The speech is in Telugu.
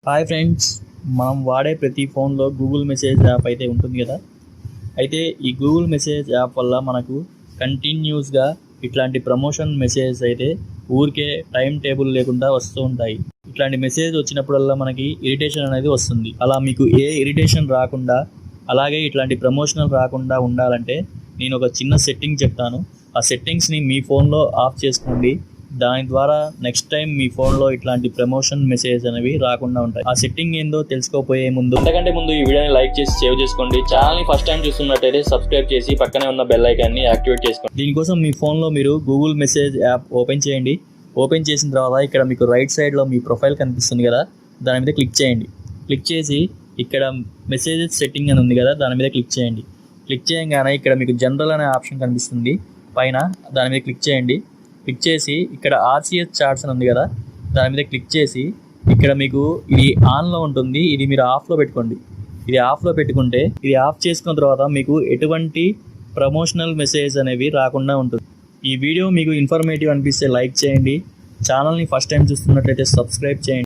హాయ్ ఫ్రెండ్స్, మనం వాడే ప్రతి ఫోన్లో గూగుల్ మెసేజ్ యాప్ అయితే ఉంటుంది కదా. అయితే ఈ గూగుల్ మెసేజ్ యాప్ వల్ల మనకు కంటిన్యూస్గా ఇట్లాంటి ప్రమోషన్ మెసేజ్ అయితే ఊరికే టైం టేబుల్ లేకుండా వస్తూ ఉంటాయి. ఇట్లాంటి మెసేజ్ వచ్చినప్పుడల్లా మనకి ఇరిటేషన్ అనేది వస్తుంది. అలా మీకు ఏ ఇరిటేషన్ రాకుండా, అలాగే ఇట్లాంటి ప్రమోషనల్ రాకుండా ఉండాలంటే నేను ఒక చిన్న సెట్టింగ్ చెప్తాను. ఆ సెట్టింగ్స్ని మీ ఫోన్లో ఆఫ్ చేసుకోండి. దాని ద్వారా నెక్స్ట్ టైం మీ ఫోన్లో ఇట్లాంటి ప్రమోషన్ మెసేజ్ అనేవి రాకుండా ఉంటాయి. ఆ సెట్టింగ్ ఏందో తెలుసుకోపోయే ముందు అంతకంటే ముందు ఈ వీడియోని లైక్ చేసి సేవ్ చేసుకోండి. ఛానల్ని ఫస్ట్ టైం చూస్తున్నట్టయితే సబ్స్క్రైబ్ చేసి పక్కనే ఉన్న బెల్ ఐకాన్ని యాక్టివేట్ చేసుకోండి. దీనికోసం మీ ఫోన్లో మీరు గూగుల్ మెసేజ్ యాప్ ఓపెన్ చేయండి. ఓపెన్ చేసిన తర్వాత ఇక్కడ మీకు రైట్ సైడ్లో మీ ప్రొఫైల్ కనిపిస్తుంది కదా, దాని మీద క్లిక్ చేయండి. క్లిక్ చేసి ఇక్కడ మెసేజెస్ సెట్టింగ్ అని ఉంది కదా, దాని మీద క్లిక్ చేయండి. క్లిక్ చేయగానే ఇక్కడ మీకు జనరల్ అనే ఆప్షన్ కనిపిస్తుంది పైన, దాని మీద క్లిక్ చేయండి. క్లిక్ చేసి ఇక్కడ RCS చార్ట్స్ అని ఉంది కదా, దాని మీద క్లిక్ చేసి ఇక్కడ మీకు ఇది ఆన్లో ఉంటుంది, ఇది మీరు ఆఫ్లో పెట్టుకోండి. ఇది ఆఫ్లో పెట్టుకుంటే ఇది ఆఫ్ చేసుకున్న తర్వాత మీకు ఎటువంటి ప్రమోషనల్ మెసేజ్ అనేవి రాకుండా ఉంటుంది. ఈ వీడియో మీకు ఇన్ఫర్మేటివ్ అనిపిస్తే లైక్ చేయండి. ఛానల్ని ఫస్ట్ టైం చూస్తున్నట్లయితే సబ్స్క్రైబ్ చేయండి.